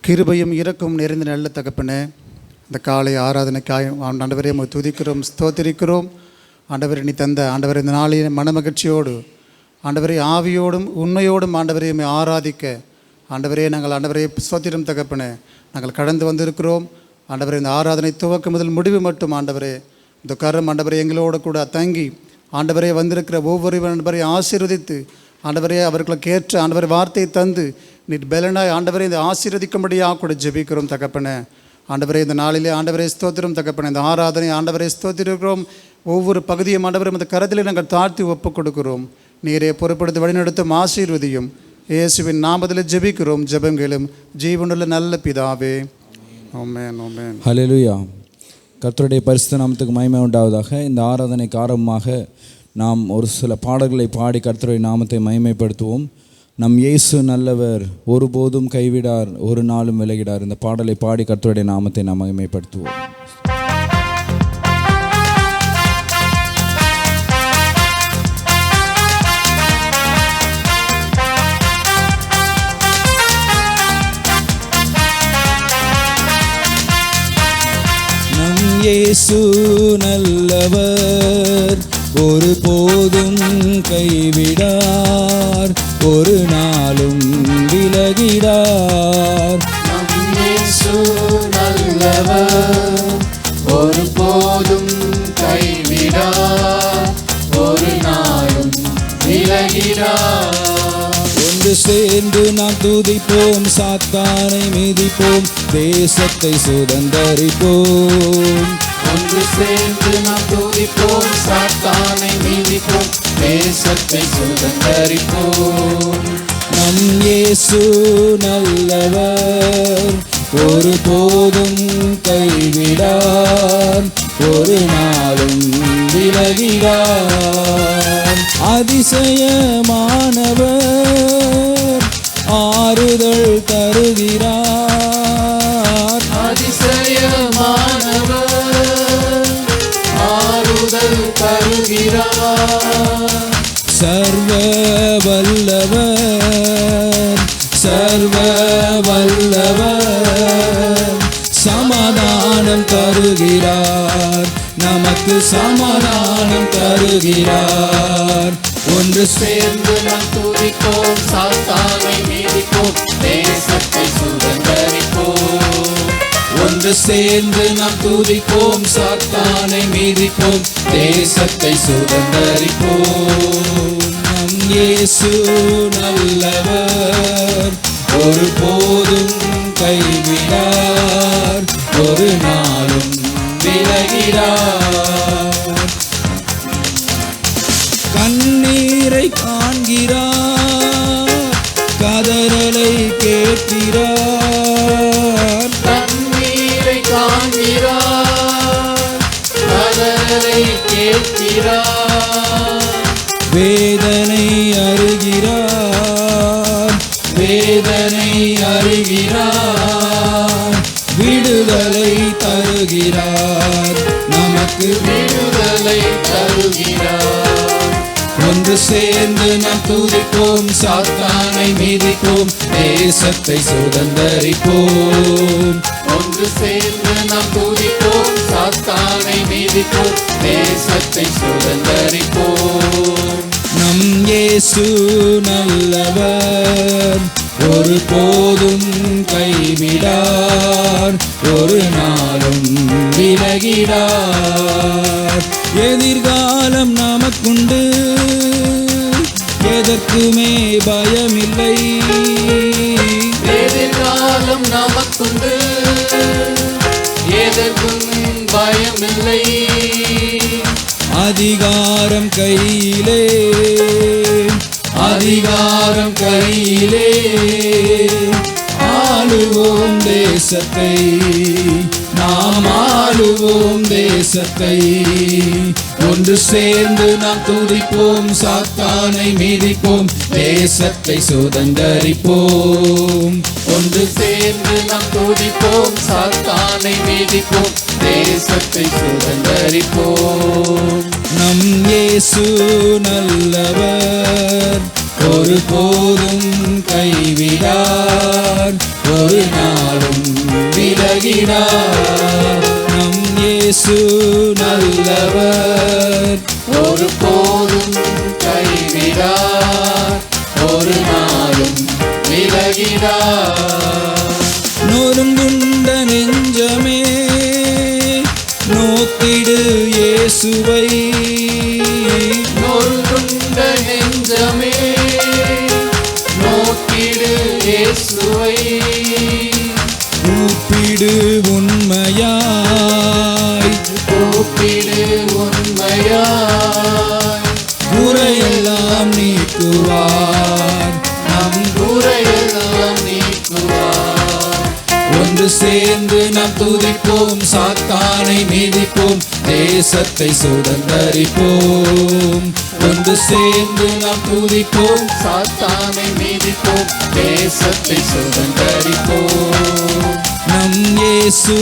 கிருபையும் இரக்கமும் நிறைந்த நல்ல தகப்பனே, இந்த காலை ஆராதனைக்காய் ஆண்டவரே துதிக்கிறோம், ஸ்தோத்திரிக்கிறோம். ஆண்டவரே நீ தந்த ஆண்டவரே இந்த நாளில் மனமகிழ்ச்சியோடு ஆண்டவரே ஆவியோடும் உண்மையோடும் ஆண்டவரே ஆராதிக்க ஆண்டவரே நாங்கள் ஆண்டவரே ஸ்தோத்திரம் தகப்பனே நாங்கள் கடந்து வந்திருக்கிறோம். ஆண்டவரே இந்த ஆராதனை துவக்கம் முதல் முடிவு மட்டும் ஆண்டவரே இந்த கரம் ஆண்டவரே எங்களோடு கூட தங்கி ஆண்டவரே வந்திருக்கிற ஒவ்வொரு ஆண்டவரை ஆசீர்வதித்து ஆண்டவரே அவர்களுக்கு ஏற்ற ஆண்டவரை வார்த்தையை தந்து நீர் பலனாய் ஆண்டவரை இந்த ஆசீர்வதிக்கும்படியாக கூட ஜெபிக்கிறோம் தகப்பனே. ஆண்டவரே இந்த நாளிலே ஆண்டவரே ஸ்தோத்திரம் தகப்பனே, இந்த ஆராதனை ஆண்டவரை ஸ்தோத்திரிக்கிறோம். ஒவ்வொரு பகுதியும் ஆண்டவரை இந்த கரத்திலே நாங்கள் தாழ்த்தி ஒப்புக் கொடுக்கிறோம். நீரே பொறுப்படுத்தி வழிநடத்தும் ஆசீர்வதியும் இயேசுவின் நாமத்தில் ஜெபிக்கிறோம். ஜெபங்களும் ஜீவனுள்ள நல்ல பிதாவே, ஆமென் ஆமென். ஹல்லேலூயா. கர்த்தருடைய பரிசுத்த நாமத்துக்கு மகிமை உண்டாவதாக. இந்த ஆராதனைக்கு ஆரம்பமாக நாம் ஒரு சில பாடல்களை பாடி கர்த்தருடைய நாமத்தை மகிமைப்படுத்துவோம். நம் இயேசு நல்லவர், ஒருபோதும் கைவிடார், ஒரு நாளும் விலகிடார். இந்த பாடலை பாடி கர்த்தருடைய நாமத்தை நாம் மகிமைப்படுத்துவோம். நம் இயேசு நல்லவர், ஒருபோதும் கைவிடார், ஒரு நாளும் விலகிடார். நம் இயேசு நல்லவர், ஒருபோதும் கைவிடார், ஒரு நாளும் விலகிடார். ஒன்று சேர்ந்து நாம் துதிப்போம், சாத்தானை மிதிப்போம், தேசத்தை சுதந்தரிப்போம். ஒன்று சேர்ந்து நாம் துதிப்போம், சாத்தானை மிதிப்போம், தேசத்தை சுதந்தரிப்போம். நம் இயேசு நல்லவர், ஒருபோதும் கைவிடார், ஒரு நாளும் விலகிடார். அதிசயமானவர், ஆறுதல் தருகிறார். அதிசயமானவர், ஆறுதல் தருகிறார். சர்வ வல்லவர், சர்வ வல்லவர், சமாதானம் தருகிறார், நமக்கு சமாதானம் தருகிறார். ஒன்று சேர்ந்து நாம் துதிப்போம், சாத்தானை மிதிப்போம், தேசத்தை சுதந்தரிப்போம். ஒன்று சேர்ந்து நாம் துதிப்போம், சாத்தானை மிதிப்போம், தேசத்தை சுதந்தரிப்போம். நம் இயேசு நல்லவர், ஒருபோதும் கைவிடார், ஒரு நாளும் விலகிடார். கண்ணீரை காண்கிறார், கதறலை கேட்கிறார். கண்ணீரை காண்கிறார், கதறலை கேட்கிறார். வேதனை அறிகிறார், வேதனை அறிகிறார், விடுதலை தருகிறார், நமக்கு விடுதலை தருகிறார். ஒன்று சேர்ந்து நாம் துதிப்போம், சாத்தானை மிதிப்போம், தேசத்தை சுதந்தரிப்போம். ஒன்று சேர்ந்து நாம் துதிப்போம், சாத்தானை மிதிப்போம், தேசத்தை சுதந்தரிப்போம். நம் இயேசு நல்லவர், ஒருபோதும் கைவிடார், ஒரு நாளும் விலகிடார். எதிர்காலம் நமக்குண்டு, எதற்குமே பயமில்லை. எதிர்காலம் நமக்குண்டு, எதற்கும் பயமில்லை. அதிகாரம் கையிலே, அதிகாரம் கையிலே, ஆளுவோம் தேசத்தை, நாம் ஆளுவோம் தேசத்தை. ஒன்று சேர்ந்து நாம் துதிப்போம், சாத்தானை மிதிப்போம், தேசத்தை சுதந்தரிப்போம். ஒன்று சேர்ந்து நாம் துதிப்போம், சாத்தானை மிதிப்போம், தேசத்தை சுதந்தரிப்போம். நம் இயேசு நல்லவர், ஒருபோதும் கைவிடார், ஒரு நாளும் விலகிடார். நம் இயேசு நல்லவர், ஒருபோதும் கைவிடார், ஒரு நாளும் விலகிடார். நொறுங்குண்ட நெஞ்சமே நோக்கிடு இயேசுவை, நொறுங்குண்ட நெஞ்சமே நோக்கிடு இயேசுவை. கூப்பிடு உண்மையாய், கூப்பிடு உண்மையாய், குறையெல்லாம் நீக்குவார், நம் குறையெல்லாம் நீக்குவார். ஒன்று சேர்ந்து நாம் துதிப்போம், சாத்தானை மீதிப்போம், தேசத்தை சுதந்தரிப்போம். ஒன்று சேர்ந்து நாம் துதிப்போம், சாத்தானை மீதிப்போம், தேசத்தை சுதந்தரிப்போம். நம் இயேசு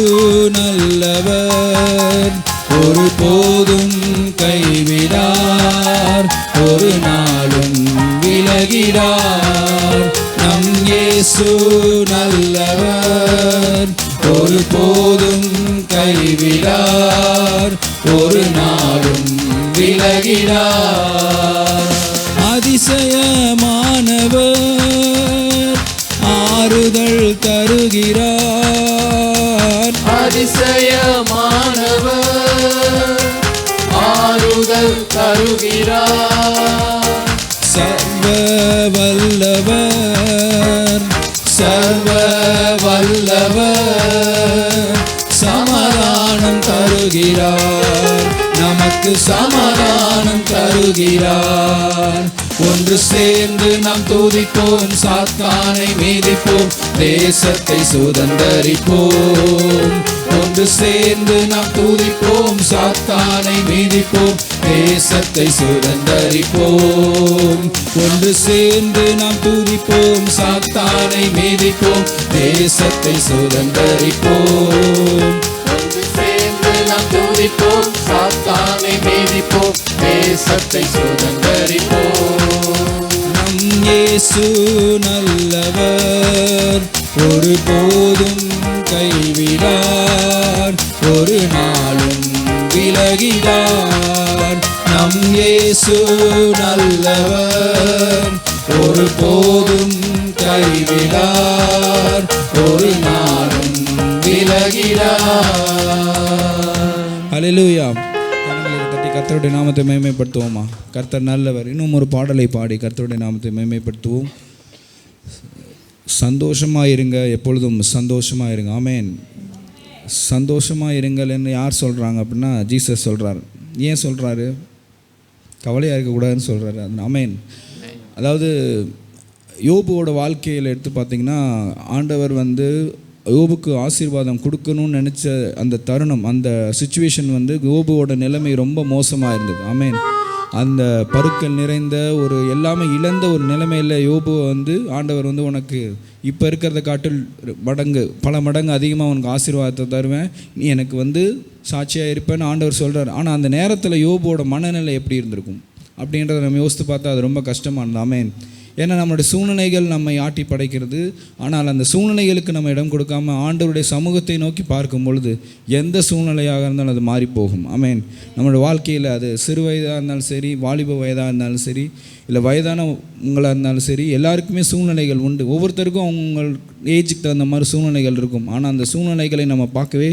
நல்லவர், ஒருபோதும் கைவிடார், ஒரு நாளும் விலகிடார். நம் இயேசு நல்லவர், ஒருபோதும் கைவிடார், ஒரு நாளும் விலகிடார். அதிசயமானவர் ஆறுதல் தருகிறார், அதிசயமானவர் ஆறுதல் தருகிறார். சர்வ வல்லவர், சர்வ வல்லவர் சமாதானம் தருகிறார், நமக்கு சமாதானம் தருகிறார். ஒன்று சேர்ந்து நாம் துதிப்போம், சாத்தானை மீதிப்போம், தேசத்தை சுதந்தரிப்போம். ஒன்று சேர்ந்து நாம் துதிப்போம், சாத்தானை மீதிப்போம், தேசத்தை சுதந்தரிப்போம். ஒன்று சேர்ந்து நாம் துதிப்போம், சாத்தானை மீதிப்போம், தேசத்தை சுதந்தரிப்போம். ஒன்று சேர்ந்து நாம் துதிப்போம், சாத்தானை மீதிப்போம், தேசத்தை சுதந்தரிப்போம். நம் இயேசு நல்லவர், ஒருபோதும் கைவிடார், ஒரு நாளும் விலகிடார். நம் இயேசு நல்லவர், ஒருபோதும் கைவிடார், ஒரு நாளும் விலகிடார். ஹல்லேலூயா. கரங்களை தட்டி கர்த்தருடைய நாமத்தை மேன்மைப்படுத்துவோமா? கர்த்தர் நல்லவர். இன்னும் ஒரு பாடலை பாடி கர்த்தருடைய நாமத்தை மேன்மைப்படுத்துவோம். சந்தோஷமாக இருங்க, எப்பொழுதும் சந்தோஷமாக இருங்க. ஆமேன். சந்தோஷமாக இருங்கள்னு யார் சொல்கிறாங்க அப்படின்னா ஜீசஸ் சொல்கிறார். ஏன் சொல்கிறாரு? கவலையாக இருக்கக்கூடாதுன்னு சொல்கிறாரு. அது ஆமேன். அதாவது யோபுவோட வாழ்க்கையில் எடுத்து பார்த்திங்கன்னா ஆண்டவர் யோபுக்கு ஆசீர்வாதம் கொடுக்கணும்னு நினச்ச அந்த தருணம், அந்த சுச்சுவேஷன் யோபுவோட நிலைமை ரொம்ப மோசமாக இருந்தது. ஆமேன். அந்த பருக்கள் நிறைந்த ஒரு எல்லாமே இழந்த ஒரு நிலைமையில் யோபுவை ஆண்டவர் உனக்கு இப்போ இருக்கிறத காட்டில் பல மடங்கு அதிகமாக உனக்கு ஆசீர்வாதத்தை தருவேன், நீ எனக்கு சாட்சியாக இருப்பேன்னு ஆண்டவர் சொல்கிறார். ஆனால் அந்த நேரத்தில் யோபுவோட மனநிலை எப்படி இருந்திருக்கும் அப்படின்றத நம்ம யோசித்து பார்த்தா அது ரொம்ப கஷ்டமாக இருந்தது. ஆமேன். ஏன்னா நம்மளுடைய சூழ்நிலைகள் நம்மை ஆட்டி படைக்கிறது. ஆனால் அந்த சூழ்நிலைகளுக்கு நம்ம இடம் கொடுக்காம ஆண்டவருடைய சமூகத்தை நோக்கி பார்க்கும் பொழுது எந்த சூழ்நிலையாக இருந்தாலும் அது மாறி போகும். ஆமேன். நம்மளுடைய வாழ்க்கையில் அது சிறு வயதாக இருந்தாலும் சரி, வாலிப வயதாக இருந்தாலும் சரி, இல்லை வயதானவங்களாக இருந்தாலும் சரி, எல்லாருக்குமே சூழ்நிலைகள் உண்டு. ஒவ்வொருத்தருக்கும் அவங்க ஏஜுக்கு தகுந்த மாதிரி சூழ்நிலைகள் இருக்கும். ஆனால் அந்த சூழ்நிலைகளை நம்ம பார்க்கவே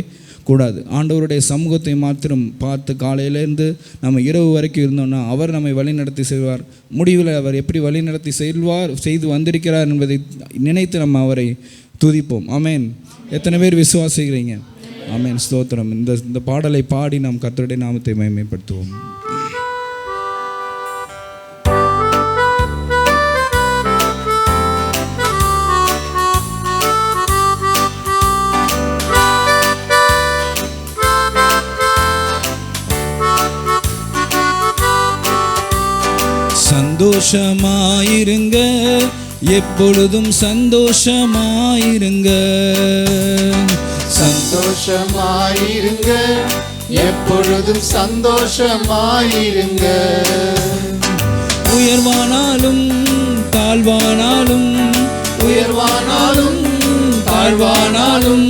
கூடாது. ஆண்டவருடைய சமூகத்தை மாத்திரம் பார்த்து காலையிலேருந்து நம்ம இரவு வரைக்கும் இருந்தோம்னா அவர் நம்மை வழிநடத்தி செல்வார். முடிவில் அவர் எப்படி வழிநடத்தி செய்து வந்திருக்கிறார் என்பதை நினைத்து நம்ம அவரை துதிப்போம். ஆமேன். எத்தனை பேர் விசுவாசிக்கிறீங்க? ஆமேன். ஸ்தோத்திரம். இந்த பாடலை பாடி நாம் கர்த்தருடைய நாமத்தை மகிமைப்படுத்துவோம். சந்தோஷமாயிருங்க, எப்பொழுதும் சந்தோஷமாயிருங்க. சந்தோஷமாயிருங்க, எப்பொழுதும் சந்தோஷமாயிருங்க. உயர்வானாலும் தாழ்வானாலும் உயர்வானாலும் தாழ்வானாலும்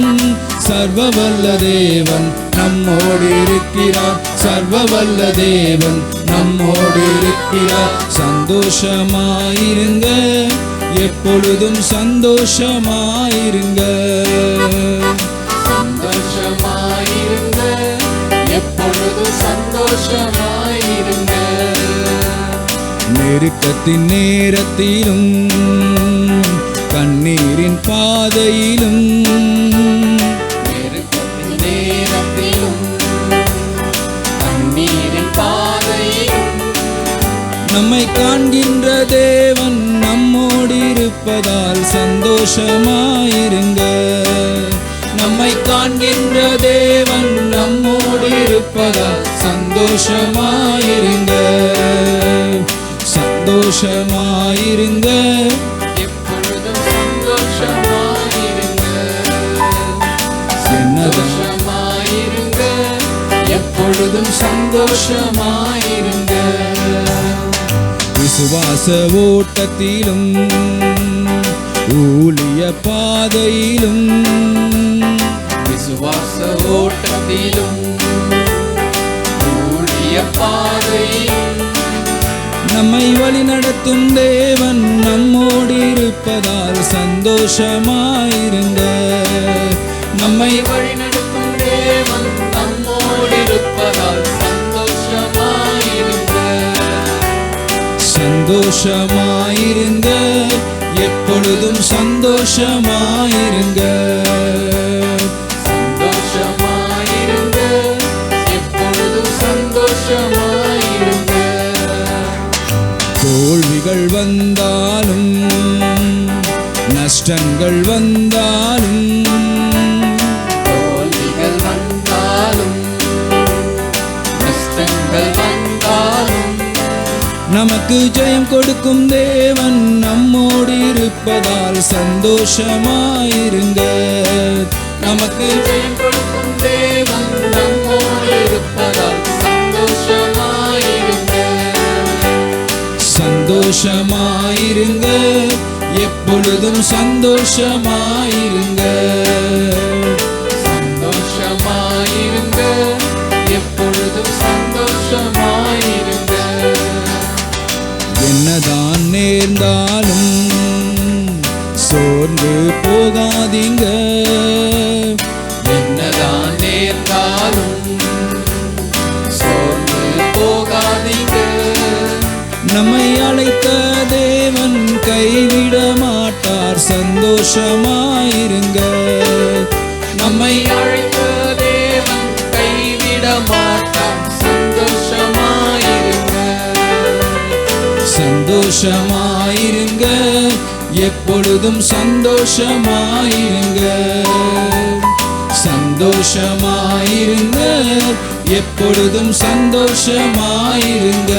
சர்வ வல்ல தேவன் நம்மோடு இருக்கிறார். சர்வ வல்ல தேவன் நம்மோடு இருக்கிறார். சந்தோஷமாயிருங்க, எப்பொழுதும் சந்தோஷமாயிருங்க. சந்தோஷமாயிருங்க, எப்பொழுதும் சந்தோஷமாயிருங்க. நெருக்கத்தின் நேரத்திலும் கண்ணீரின் பாதையிலும் நெருக்கத்தின் நேரத்திலும் கண்ணீரின் பாதையிலும் நம்மை காண்கின்ற தேவன் நம்மோடு இருப்பதால் சந்தோஷமாயிருங்க. நம்மை காண்கின்ற தேவன் நம்மோடு இருப்பதால் சந்தோஷமாயிருங்க. சந்தோஷமாயிருங்க, எப்பொழுதும் சந்தோஷமாயிருங்க. என்னதான் சந்தோஷமாயிருங்க, எப்பொழுதும் சந்தோஷமாயிருங்க. விசுவாச ஓட்டத்திலும் ஊழிய பாதையிலும் விசுவாச ஓட்டத்திலும் ஊழிய பாதையிலும் நம்மை வழி நடத்தும் தேவன் நம்மோடு இருப்பதால் சந்தோஷமாயிருங்க. நம்மை வழிநடத்தும் தேவன் நம்மோடு இருப்பதால் சந்தோஷமாயிருங்க. சந்தோஷமாயிருங்க, எப்பொழுதும் சந்தோஷமாயிருங்க. சந்தோஷமாயிருங்க, எப்பொழுதும் சந்தோஷமாயிருங்க. தோல்விகள் வந்தாலும் நஷ்டங்கள் வந்தாலும் தோல்விகள் வந்தாலும் நஷ்டங்கள் வந்தாலும் நமக்கு ஜெயம் கொடுக்கும் தேவன் நம்மோடு இருப்பதால் சந்தோஷமாயிருங்க. நமக்கு ஜெயம் கொடுக்கும் தேவன் நம்மோடு இருப்பதால் சந்தோஷமாயிருங்க. சந்தோஷமாயிருங்க, எப்பொழுதும் சந்தோஷமாயிருங்க. சந்தோஷமாயிருங்க, எப்பொழுதும் சந்தோஷமாயிருங்க. என்னதான் நேர்ந்தாலும் சோர்ந்து போகாதீங்க. என்னதான் நேர்ந்தாலும் சோர்ந்து போகாதீங்க. நம்மை அழைத்த தேவன் கைவிட மாட்டார். சந்தோஷமாயிருங்க. நம்மை அழைத்த தேவன் கைவிட மாட்டார். சந்தோஷமாயிருங்க. சந்தோஷமாயிருங்க, எப்பொழுதும் சந்தோஷமாயிருங்க. சந்தோஷமாயிருங்க, எப்பொழுதும் சந்தோஷமாயிருங்க.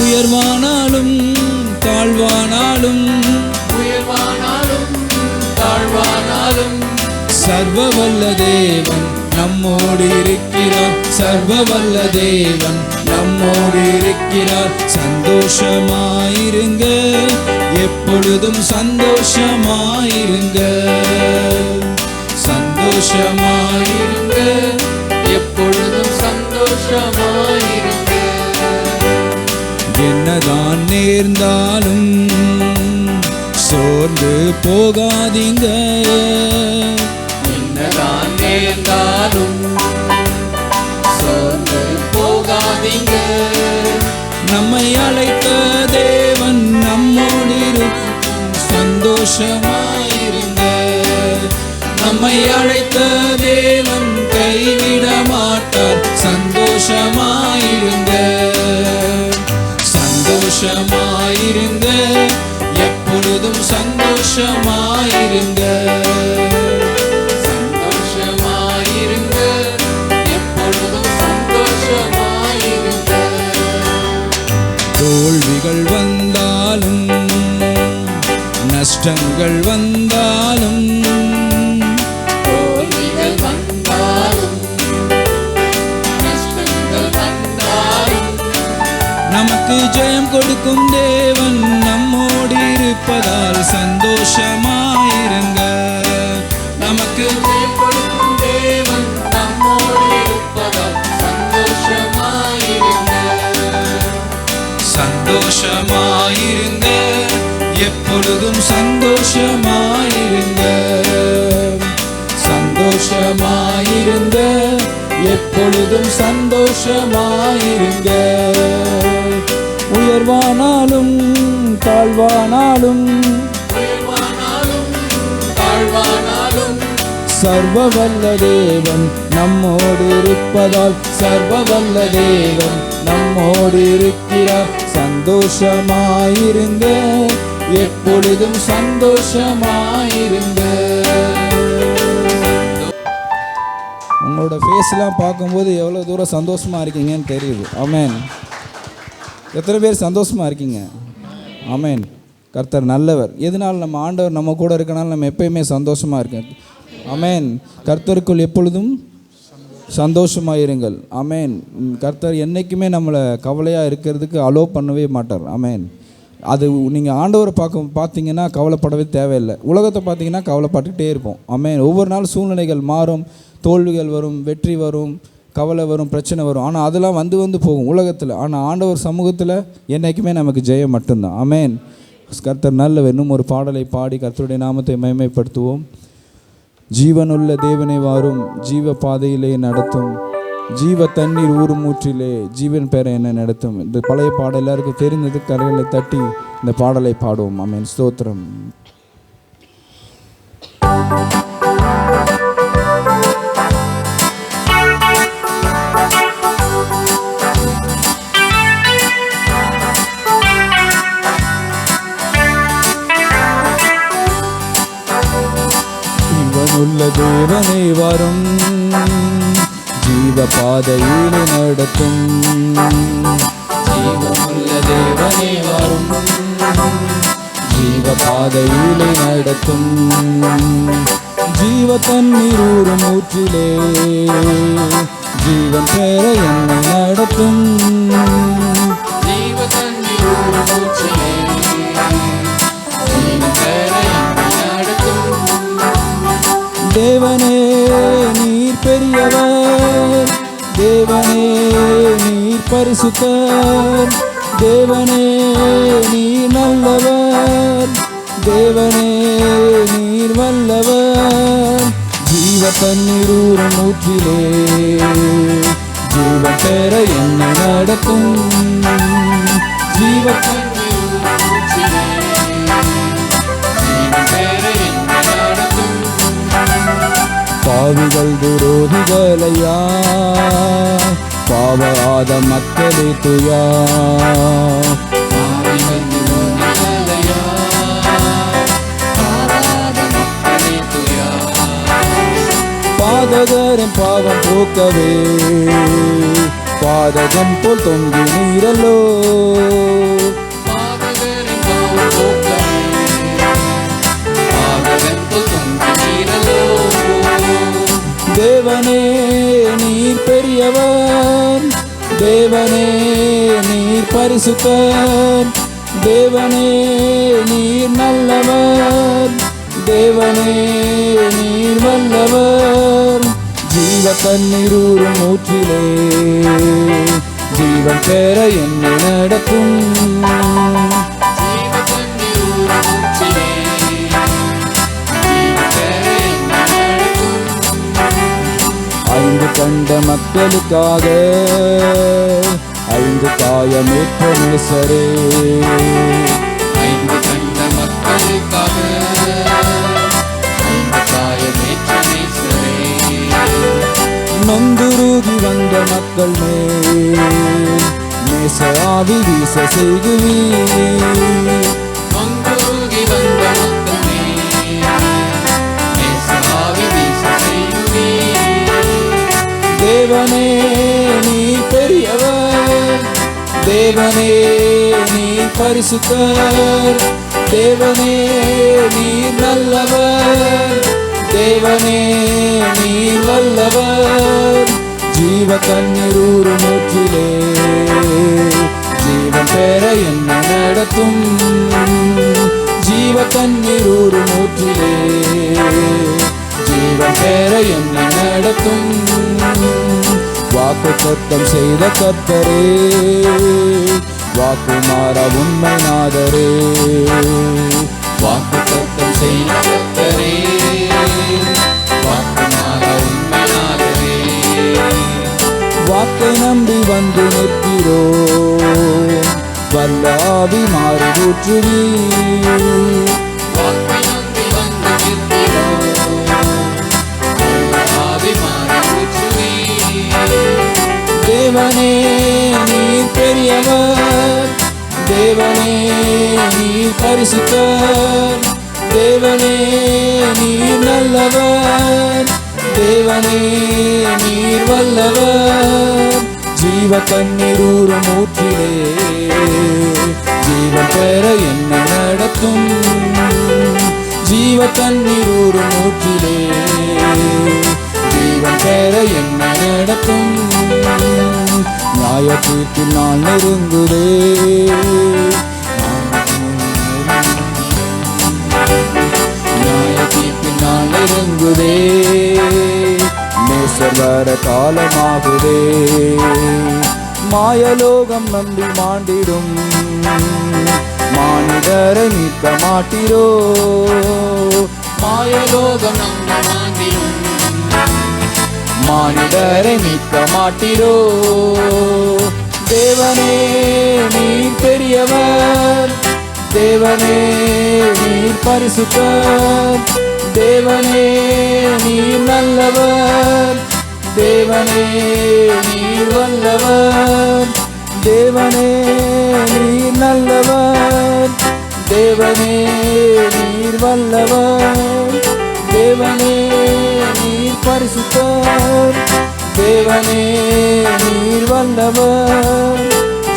உயர்வானாலும் தாழ்வானாலும் உயர்வானாலும் தாழ்வானாலும் சர்வ வல்ல தேவன் நம்மோடு இருக்கிறார். சர்வ வல்ல தேவன் நம்மோடு இருக்கிறார். சந்தோஷமாயிருங்க, எப்பொழுதும் சந்தோஷமாயிருங்க. சந்தோஷமாயிருங்க, எப்பொழுதும் சந்தோஷமாயிருங்க. என்னதான் நேர்ந்தாலும் சோர்ந்து போகாதீங்க. என்னதான் நேர்ந்தாலும் சோர்ந்து போகாதீங்க. நம்மை அழைத்த தேவன் நம்மோடு இருக்கும். சந்தோஷமாயிருங்க. நம்மை அழைத்த தேவன் கைவிட மாட்டார். சந்தோஷமாயிருங்க. சந்தோஷமாயிருங்க, எப்பொழுதும் சந்தோஷமாயிருங்க. சந்தோஷமாயிருங்க, எப்பொழுதும் சந்தோஷமாயிருங்க. தோல்விகள் வந்தாலும் நஷ்டங்கள் வந்தாலும் தோல்விகள் வந்தாலும் நஷ்டங்கள் வந்தாலும் நமக்கு ஜெயம் கொடுக்கும் தேவன் இருப்பதால் சந்தோஷமாயிருங்க. நமக்கு கொடுக்கும் தேவன் நம்மோடு இருப்பதால் சந்தோஷமாயிருங்க. சந்தோஷமாயிருங்க, எப்பொழுதும் சந்தோஷமாயிருங்க. சந்தோஷமாயிருங்க, எப்பொழுதும் சந்தோஷமாயிருங்க. உயர்வானாலும் தாழ்வானாலும் உயர்வானாலும் தாழ்வானாலும் சர்வ வல்ல தேவன் நம்மோடு இருப்பதால் சர்வ வல்ல தேவன் நம்மோடு இருக்கிறார். சந்தோஷமாயிருங்க, எப்பொழுதும் சந்தோஷமாயிருங்க. உங்களோட ஃபேஸ்லாம் பார்க்கும்போது எவ்வளோ தூரம் சந்தோஷமாக இருக்கீங்கன்னு தெரியுது. ஆமென். எத்தனை பேர் சந்தோஷமாக இருக்கீங்க? ஆமென். கர்த்தர் நல்லவர். எதனால் நம்ம ஆண்டவர் நம்ம கூட இருக்கனால நம்ம எப்பயுமே சந்தோஷமாக இருக்கோம். ஆமென். கர்த்தருக்குள் எப்பொழுதும் சந்தோஷமாயிருங்கள். ஆமென். கர்த்தர் என்றைக்குமே நம்மளை கவலையாக இருக்கிறதுக்கு அலோ பண்ணவே மாட்டார். ஆமென். அது நீங்கள் ஆண்டவரை பார்த்தீங்கன்னா கவலைப்படவே தேவையில்லை. உலகத்தை பார்த்தீங்கன்னா கவலைப்பட்டுக்கிட்டே இருப்போம். ஆமென். ஒவ்வொரு நாள் சூழ்நிலைகள் மாறும், தோல்விகள் வரும், வெற்றி வரும், கவலை வரும், பிரச்சனை வரும். ஆனால் அதெல்லாம் வந்து போகும் உலகத்தில். ஆனால் ஆண்டவர் சமூகத்தில் என்றைக்குமே நமக்கு ஜெயம் மட்டும்தான். ஆமென். கர்த்தர் நல்லவர். இன்னும் ஒரு பாடலை பாடி கர்த்தருடைய நாமத்தை மகிமைப்படுத்துவோம். ஜீவனுள்ள தேவனை வாரும், ஜீவ பாதையிலே நடத்தும், ஜீவ தண்ணீர் ஊறும் ஊற்றிலே ஜீவன் பெற என்ன நடத்தும். இந்த பழைய பாடல் எல்லாருக்கும் தெரிந்தது. கரைகளை தட்டி இந்த பாடலை பாடுவோம். ஆமென். ஸ்தோத்திரம். ஜீவனுள்ள தேவனை வரும், ஜீவ பாதையிலே நடத்தும். ஜீவனுள்ள தேவனை வரும், ஜீவ பாதையிலே நடத்தும். ஜீவ தண்ணீர் ஊறும் ஊற்றிலே ஜீவன் பெற என்னை நடத்தும். ஜீவ தண்ணீர் ஊறும் ஊற்றிலே ஜீவன் பெற என்னை நடத்தும். தேவனே நீர் பெரியவர், தேவனே நீர் பரிசுத்தர், தேவனே நீர் நல்லவர், தேவனே நீர் வல்லவர். ஜீவ தண்ணீர் ஊறும் ஊற்றிலே ஜீவன் பெற என்னை நடத்தும். ஜீவ தண்ணீர் ஊறும் ஊற்றிலே ஜீவன் பெற என்னை நடத்தும். பாவிகள் விரோதிகளையா, பாவாத மக்களே துயா. பாவிகள் விரோதிகளையா, பாவாத மக்களே துயா. பாதகரின் பாவம் போக்கவே பாதகம் போல் தொங்கி நீரல்லோ. பாதகரின் பாவம் போக்கவே பாதகம் போல் தொங்கி நீரல்லோ. தேவனே நீர் பெரியவர், தேவனே நீர் பரிசுத்தர், தேவனே நீர் நல்லவர், தேவனே நீர் வல்லவர். ஜீவ தண்ணீர் ஊறும் ஊற்றிலே ஜீவன் பெற என்னை நடத்தும். ஜீவ தண்ணீர் ஊறும் ஊற்றிலே ஜீவன் பெற என்னை நடத்தும். ஐந்து கண்ட மக்களுக்காக ஐந்து காயமேற்ற நேசரே, ஐந்து கண்ட மக்களுக்காக ஐந்து காயமேற்ற நேசரே. நொந்துருகி வந்த மக்கள் மேல் நேச ஆவி வீச செய்குவீர். மங்குருகி வந்த மக்கள் மேல் நேச ஆவி வீச செய்யுவீர். தேவனே நீ பெரியவர், தேவனே நீ பரிசுத்தர், தேவனே நீர் நல்லவர், தேவனே நீர் வல்லவர். ஜீவ தண்ணீர் ஊறும் ஊற்றிலே ஜீவன் பெற என்னை நடத்தும். தண்ணீர் ஊறும் ஊற்றிலே ஜீவன் பெற என்னை நடத்தும். வாக்குத்தத்தம் செய்த கர்த்தரே, வாக்கு மாறா உண்மை நாதரே. வாக்குத்தத்தம் செய்த கர்த்தரே, வாக்கு மாறா உண்மை நாதரே. வாக்கை நம்பி வந்து நிற்கிறோ, வல்ல ஆவி மாறி ஊற்றுவி. வாக்கை நம்பி வந்து நிற்கிறோம், ஆவி மாறி ஊற்றுவி. தேவனே நீர் பெரியவர், தேவனே நீர் பரிசுத்தர், தேவனே நீர் நல்லவர், தேவனே நீர் வல்லவர். ஜீவ தண்ணீர் ஊறும் ஊற்றிலே ஜீவன் பெற என்னை நடத்தும். ஜீவ தண்ணீர் ஊறும் ஊற்றிலே ஜீவன் பெற என்னை நடத்தும். நியாய தீர்ப்பில் நான் நெருங்குதே, நியாய தீர்ப்பில் நான் நெருங்குதே. நேசர் வர காலமாகுதே, மாயலோகம் நம்பி மாண்டிடும். மானிடரை மீட்க மாட்டீரோ, மாயலோகம் நம்பி மாண்டிடும். மானிடரை மீட்க மாட்டீரோ. தேவனே நீர் பெரியவர், தேவனே நீர் பரிசுத்தர், தேவனே நீர் நல்லவர், தேவனே நீர் வல்லவர், தேவனே நீர் நல்லவர், தேவனே நீர் வல்லவர், தேவனே நீர் பரிசுத்தர், தேவனே நீர் வல்லவர்.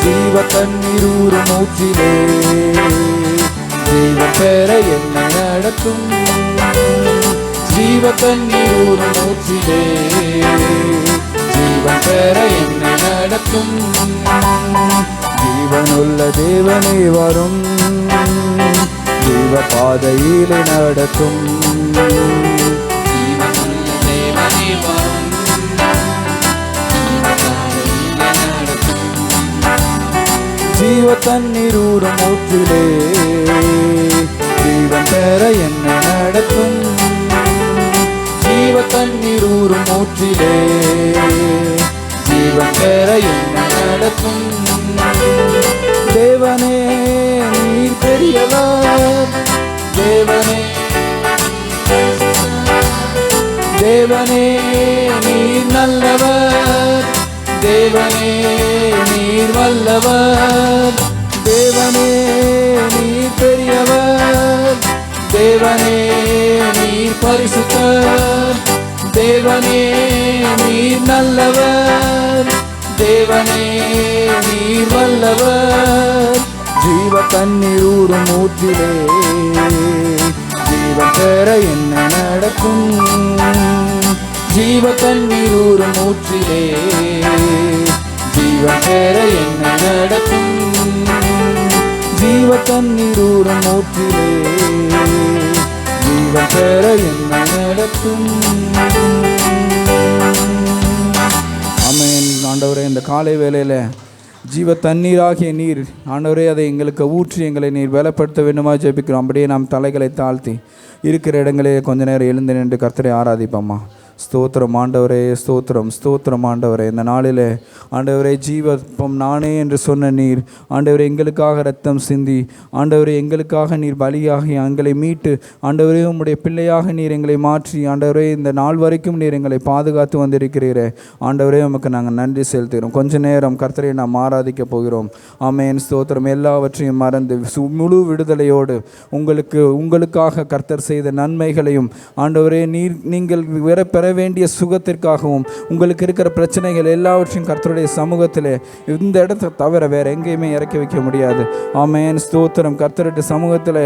ஜீவ தண்ணீர் ஊறும் ஊற்றிலே ஜீவன் பெற என்னை நடத்தும். ஜீவ தண்ணீர் ஊறும் ஊற்றிலே ஜீவன் பெற என்னை நடத்தும். ஜீவனுள்ள தேவனே வரும், ஜீவ பாதையிலே நடத்தும். ஜீவனுள்ள தேவனே வரும், ஜீவபாதையிலே நடத்தும். ஜீவ தண்ணீர் ஊறும் ஊற்றிலே ஜீவன் பெற என்னை நடத்தும். ஜீவ தண்ணீர் ஊறும் ஊற்றிலே ஜீவன் பெற என்னை நடத்தும். தேவனே நீர் பெரியவர், தேவனே தேவனே நீர் நல்லவர், தேவனே நீர் வல்லவர், தேவனே நீர் பெரியவர், தேவனே நீர் பரிசுத்தர், தேவனே நீர் நல்லவர், தேவனே நீர் வல்லவர். ஜீவ தண்ணீர் ஊறும் ஊற்றிலே ஜீவன் பெற என்னை நடத்தும். ஜீவ தண்ணீர் ஊறும் ஊற்றிலே ஜீவன் பெற என்னை நடத்தும். ஜீவ தண்ணீர் ஊறும் ஊற்றிலே ஜீவன் பெற என்னை நடத்தும். ஆமென். ஆண்டவரே, இந்த காலை வேளையில் ஜீவ தண்ணீராகிய நீர் ஆண்டவரே அதை எங்களுக்கு ஊற்றி எங்களை நீர் பலப்படுத்த வேண்டுமா ஜெபிக்கிறோம். அப்படியே நாம் தலைகளை தாழ்த்தி இருக்கிற இடங்களிலே கொஞ்ச நேரம் எழுந்து நின்று கர்த்தரை ஆராதிப்போம்மா. ஸ்தோத்திரம் ஆண்டவரே, ஸ்தோத்திரம் ஸ்தோத்திரம் ஆண்டவரே. இந்த நாளில் ஆண்டவரே ஜீவப்பம் நானே என்று சொன்ன நீர் ஆண்டவரே எங்களுக்காக ரத்தம் சிந்தி ஆண்டவரே எங்களுக்காக நீர் பலியாகி எங்களை மீட்டு ஆண்டவரே உம்முடைய பிள்ளையாக நீர் எங்களை மாற்றி ஆண்டவரே இந்த நாள் வரைக்கும் நீர் எங்களை பாதுகாத்து வந்திருக்கிறீரே ஆண்டவரே உமக்கு நாங்கள் நன்றி செலுத்துகிறோம். கொஞ்ச நேரம் கர்த்தரை நாம் ஆராதிக்க போகிறோம். ஆமென். ஸ்தோத்திரம். எல்லாவற்றையும் மறந்து முழு விடுதலையோடு உங்களுக்காக கர்த்தர் செய்த நன்மைகளையும் ஆண்டவரே நீங்கள் பெற வேண்டிய சுகத்திற்காகவும் உங்களுக்கு இருக்கிற பிரச்சனைகள் எல்லாவற்றையும் கர்த்தருடைய சமூகத்தில் இந்த இடத்தை தவிர வேறு எங்கேயுமே இறக்கி வைக்க முடியாது. ஆமென், ஸ்தோத்திரம். கர்த்தருடைய சமூகத்தில்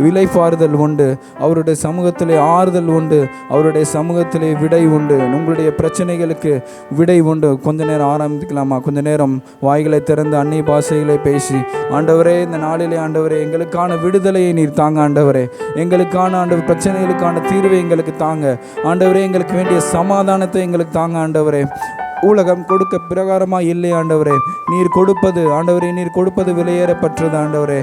விலைப்பாறுதல் உண்டு, அவருடைய சமூகத்திலே ஆறுதல் உண்டு, அவருடைய சமூகத்திலே விடை உண்டு, உங்களுடைய பிரச்சனைகளுக்கு விடை உண்டு. கொஞ்ச நேரம் ஆரம்பிக்கலாமா? கொஞ்ச நேரம் வாய்களை திறந்து அந்நிய பாஷைகளை பேசி, ஆண்டவரே இந்த நாளிலே ஆண்டவரே எங்களுக்கான விடுதலையை நீர் தாங்க, ஆண்டவரே எங்களுக்கான ஆண்டவர் பிரச்சனைகளுக்கான தீர்வை எங்களுக்கு தாங்க, ஆண்டவரே எங்களுக்கு வேண்டிய சமாதானத்தை எங்களுக்கு தாங்க. ஆண்டவரே உலகம் கொடுக்க பிரகாரமாக இல்லை ஆண்டவரே, நீர் கொடுப்பது ஆண்டவரே, நீர் கொடுப்பது விலையேறப்பட்டது ஆண்டவரே.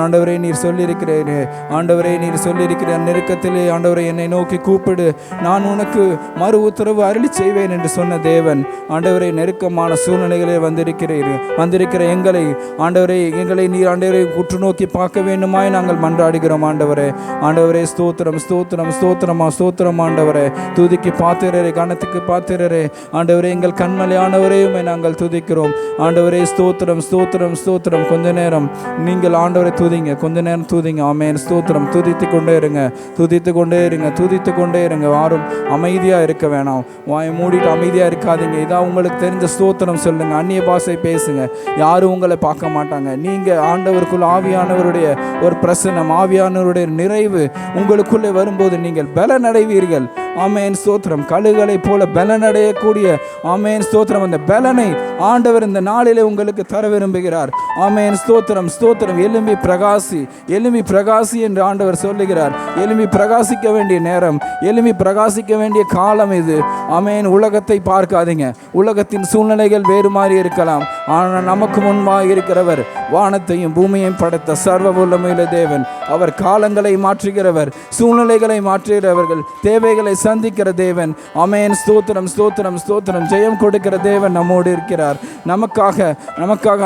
ஆண்டவரே நீர் சொல்லியிருக்கிறேன், ஆண்டவரே நீர் சொல்லியிருக்கிற நெருக்கத்திலே ஆண்டவரே என்னை நோக்கி கூப்பிடு, நான் உனக்கு மறு உத்தரவு அருளி செய்வேன் என்று சொன்ன தேவன் ஆண்டவரே, நெருக்கமான சூழ்நிலைகளே வந்திருக்கிற எங்களை ஆண்டவரே, எங்களை நீர் ஆண்டவரை உற்று நோக்கி பார்க்க வேண்டுமாய் நாங்கள் மன்றாடுகிறோம் ஆண்டவரே. ஆண்டவரே ஸ்தோத்திரம், ஸ்தோத்திரம், ஸ்தோத்திரமா, ஸ்தோத்திரம் ஆண்டவரே. துதிக்கு பாத்திரரே, கனத்துக்கு பாத்திரரே ஆண்டவரே, எங்கள் கண்மலையானவரையுமே நாங்கள் துதிக்கிறோம் ஆண்டவரே. ஸ்தோத்திரம், ஸ்தோத்திரம், ஸ்தோத்திரம். கொஞ்ச நேரம் நீங்கள் ஆண்டவரை துதிங்க, கொஞ்ச நேரம் துதிங்க. ஆமென், ஸ்தோத்திரம். துதித்து கொண்டே இருங்க, துதித்து கொண்டே இருங்க, துதித்து கொண்டே இருங்க. யாரும் அமைதியாக இருக்க வேணாம், வாயை மூடிட்டு அமைதியாக இருக்காதீங்க. இதான் உங்களுக்கு தெரிஞ்ச ஸ்தோத்திரம் சொல்லுங்க, அந்நிய பாஷை பேசுங்க, யாரும் உங்களை பார்க்க மாட்டாங்க. நீங்கள் ஆண்டவருக்குள் ஆவியானவருடைய ஒரு பிரசன்னம், ஆவியானவருடைய நிறைவு உங்களுக்குள்ளே வரும்போது நீங்கள் பலனடைவீர்கள். ஆமென், ஸ்தோத்திரம். கழுகளை போல பலனடையக்கூடிய ஆமென், ஸ்தோத்திரம். அந்த பலனை ஆண்டவர் இந்த நாளிலே உங்களுக்கு தர விரும்புகிறார். ஆமென், ஸ்தோத்திரம், ஸ்தோத்திரம். எழும்பி பிரகாசி, எழும்பி பிரகாசி என்று ஆண்டவர் சொல்லுகிறார். எழும்பி பிரகாசிக்க வேண்டிய நேரம், எழும்பி பிரகாசிக்க வேண்டிய காலம் இது. ஆமென். உலகத்தை பார்க்காதீங்க, உலகத்தின் சூழ்நிலைகள் வேறு மாதிரி இருக்கலாம், ஆனால் நமக்கு முன்பாக இருக்கிறவர் வானத்தையும் பூமியையும் படைத்த சர்வ வல்லமையுள்ள தேவன். அவர் காலங்களை மாற்றுகிறவர், சூழ்நிலைகளை மாற்றுகிறவர்கள், தேவைகளை சந்திக்கிற தேவன். ஆமென், ஸ்தோத்திரம், ஸ்தோத்திரம், ஸ்தோத்திரம். ஜெயம் கொடுக்கிற தேவன் நம்மோடு இருக்கிறார். நமக்காக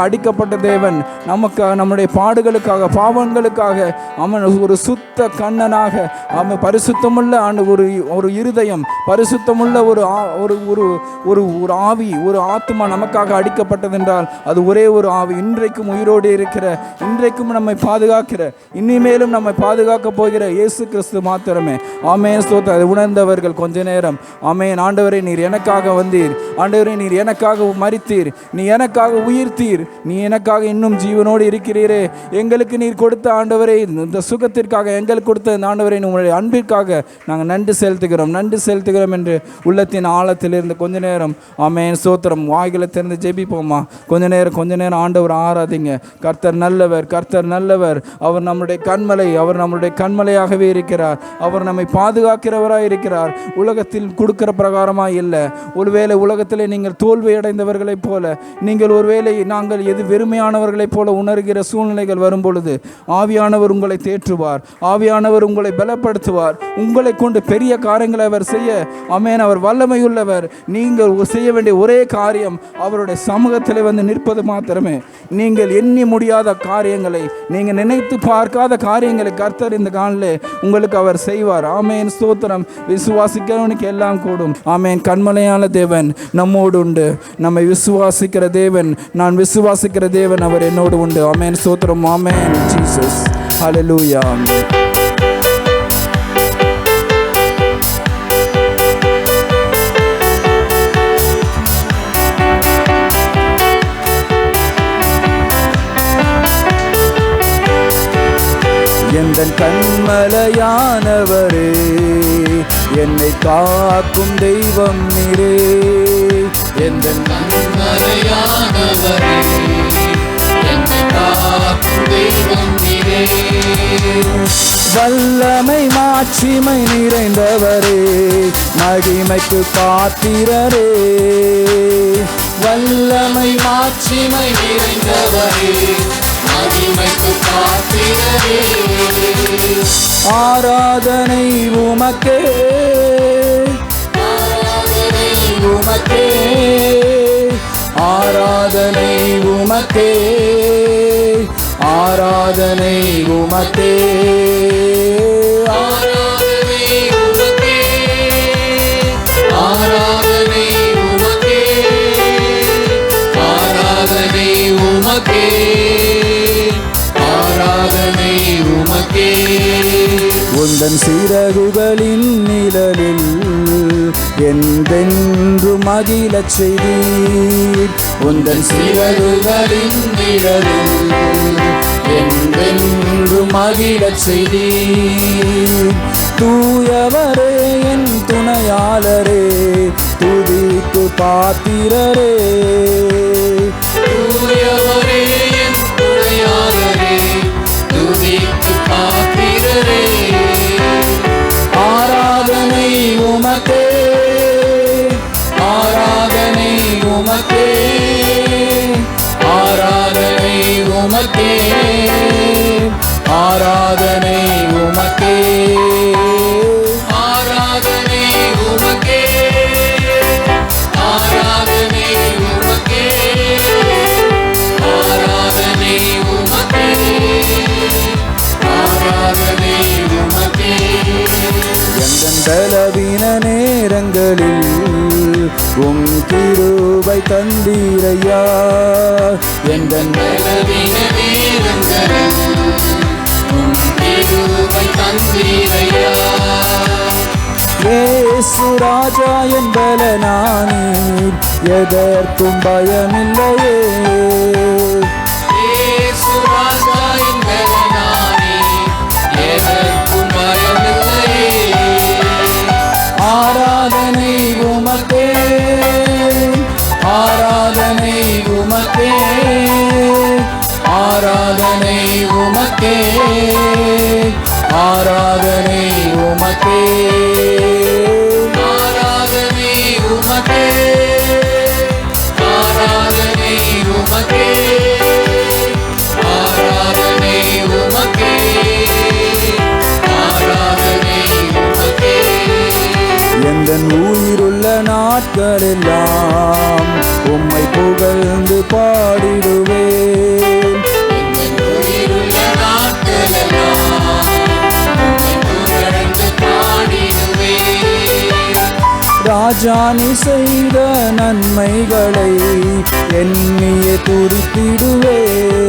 அடிக்கப்பட்ட தேவன், நமக்காக நம்முடைய பாடுகளுக்காக பாவங்களுக்காக அவன் ஒரு சுத்த கண்ணனாக, அவன் பரிசுத்தமுள்ள ஒரு இருதயம், பரிசுத்தமுள்ள ஒரு ஆவி, ஒரு ஆத்மா நமக்காக அடிக்கப்பட்டதென்றால் அது ஒரே ஒரு ஆவி. இன்றைக்கும் உயிரோடு இருக்கிற, இன்றைக்கும் நம்மை பாதுகாக்கிற, இனிமேலும் நம்மை பாதுகாக்க போகிற இயேசு கிறிஸ்து மாத்திரமே. ஆமென், ஸ்தோத்திரம். அதை உணர்ந்தவர்கள் கொஞ்ச நேரம் ஆமென், ஆண்டவரே நீர் எனக்காக வந்தீர், ஆண்டவரே நீர் எனக்காக மரித்தீர், நீ எனக்காக உயிர்த்தீர், நீ எனக்காக இன்னும் ஜீவனோடு இருக்கிறீரே, எங்களுக்கு நீர் கொடுத்த ஆண்டவரே இந்த சுகத்திற்காக, எங்களுக்கு கொடுத்த இந்த ஆண்டவரே உங்களுடைய அன்பிற்காக நாங்கள் நன்றி செலுத்துகிறோம் என்று உள்ளத்தின் ஆழத்திலிருந்து கொஞ்ச நேரம் ஆமென், ஸ்தோத்திரம். வாய்களை திறந்து ஜெபிப்போமா? கொஞ்ச நேரம் ஆண்டவர் ஆராதிங்க. கர்த்தர் நல்லவர், கர்த்தர் நல்லவர். அவர் நம்முடைய கண்மலை, அவர் நம்முடைய கண்மலையாகவே இருக்கிறார். அவர் நம்மை பாதுகாக்கிறவராக இருக்கிறார். உலகத்தில் கொடுக்கிற பிரகாரமாக இல்லை. ஒருவேளை உலகத்திலே நீங்கள் தோல்வி அடைந்தவர்களைப் போல, நீங்கள் ஒருவேளை நாங்கள் எது வெறுமையானவர்களைப் போல உணர்கிற சூழ்நிலைகள் வரும் பொழுது ஆவியானவர் உங்களை தேற்றுவார், ஆவியானவர் உங்களை பலப்படுத்துவார். உங்களை கொண்டு பெரிய காரியங்களை அவர் செய்ய ஆமென், அவர் வல்லமையுள்ளவர். நீங்கள் செய்ய வேண்டிய ஒரே காரியம் அவருடைய சமூகத்தில் வந்து நிற்பது மாத்திரமே. நீங்கள் எண்ணி முடியாத காரியங்களை, நீங்கள் நினைத்து பார்க்காத காரியங்களை கர்த்தர் இந்த காலில் உங்களுக்கு அவர் செய்வார். ஆமென், ஸ்தோத்திரம். விசுவாசிக்கிறவனுக்கு எல்லாம் கூடும். ஆமென். கண்மலையான தேவன் நம்மோடு உண்டு, நம்மை விசுவாசிக்கிற தேவன், நான் விசுவாசிக்கிற தேவன் அவர் என்னோடு உண்டு. ஆமென், ஸ்தோத்திரம். ஆமென், ஜீசஸ். ஹல்லேலூயா. எந்தன் கண்மலையானவரே, என்னை காக்கும் தெய்வம் நீரே. எந்தன் கண்மலையானவரே, என்னை காக்கும் தெய்வம் நீரே. வல்லமை மாட்சிமை நிறைந்தவரே, மகிமைக்கு பாத்திரரே. வல்லமை மாட்சிமை நிறைந்தவரே, மகிமைக்கு பாத்திரரே. ஆராதனை உமக்கே, ஆராதனை உமக்கே, ஆராதனை உமக்கே, ஆராதனை உமக்கே, ஆராதனை உமக்கே, ஆராதனை உமக்கே, ஆராதனை உமக்கே, ஆராதனை உமக்கே. உந்தன் சிறகுகளின் நிழலில் என்றென்றும் மகிழச் செய்தீர். உந்தன் சிறகுகளின் நிழலில் என்றென்றும் மகிழச் செய்தீர். தூயவரே என் துணையாளரே, துதிக்கு பாத்திரரே. தூயவரே என் துணையாளரே, துதிக்கு பாத்திரரே. ஆராதனை உமக்கே, ஆராதனை உமக்கே, ஆராதனை உமக்கே, ஆராதனை உமக்கே. ஆராதனை உமக்கே, ஆராதனை உமக்கே, ஆராதனை உமக்கே, ஆராதனை உமக்கே. எந்தன் பலவீன நேரங்களில் உம் கிருபை தந்தீரையா. எந்தன் பலவீன நேரங்களில் உம் கிருபை தந்தீரையா. இயேசு ராஜா என் பலனானீர், எதற்கும் பயமில்லையே. இயேசு ராஜா என் பலனானே, எதற்கும் பயமில்லையே. ஆராதனை உமக்கே, ஆராதனை உமக்கே, ஆராதனை உமக்கே, ஆராதனை உமக்கே. ஆராதனை உமக்கே, ஆராதனை உமக்கே, ஆராதனை உமக்கே, ஆராதனை உமக்கே. எந்தன் உயிருள்ள நாட்களெல்லாம் உம்மை புகழ்ந்து பாடிடுவேன். என் உயிருள்ள நாட்களெல்லாம் உம்மை புகழ்ந்து பாடிடுவேன். ராஜா நீ செய்த நன்மைகளை எண்ணியே துதித்திடுவேன்.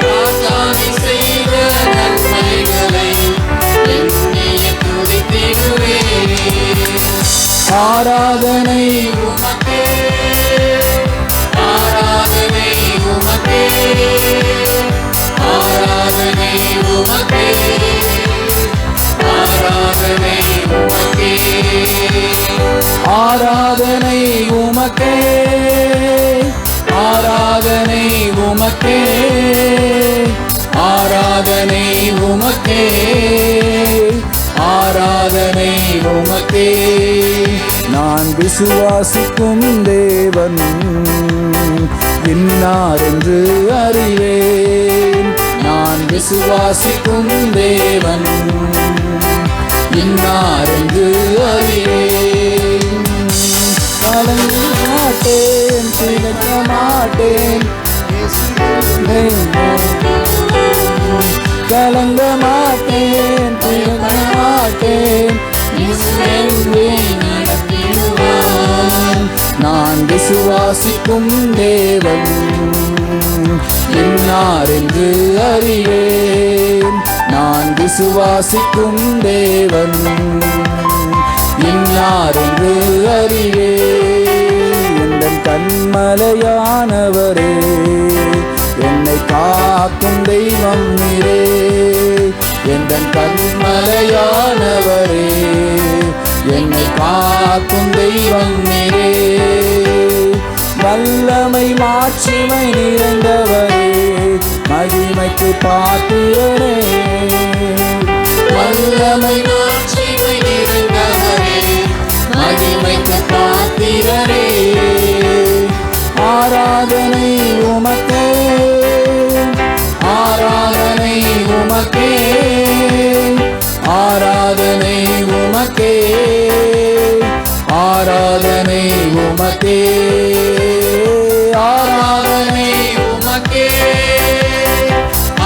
ராஜா நீ செய்த நன்மைகளை எண்ணியே துதித்திடுவேன். ஆராதனை உமக்கே, ஆராதனை உமக்கே, ஆராதனை உமக்கே, ஆராதனை உமக்கே. ஆராதனை உமக்கே, ஆராதனை உமக்கே, ஆராதனை உமக்கே, ஆராதனை உமக்கே. நான் விசுவாசிக்கும் தேவன் இன்னார் என்று அறிவேன். நான் விசுவாசிக்கும் தேவன் இன்னார் என்று அறிவேன். கலங்க மாட்டேன், திணற மாட்டேன், கலங்க மாட்டேன், திணற மாட்டேன். நான் விசுவாசிக்கும் தேவன் இன்னார் என்று அறிவேன். நான் விசுவாசிக்கும் தேவன் இன்னார் என்று அறிவேன். எந்தன் கண்மலையானவரே, என்னை காக்கும் தெய்வம் நீரே. எந்தன் கண்மலையானவரே, என்னை காக்கும் தெய்வம் நீரே. வல்லமை மாட்சிமை நிறைந்தவரே, மகிமைக்கு பாத்திரரே. வல்லமை மாட்சிமை நிறைந்தவரே, மகிமைக்கு பாத்திரரே. ஆராதனை உமக்கே, ஆராதனை உமக்கே, ஆராதனை உமக்கே, ஆராதனை உமக்கே, ஆராதனை உமக்கே,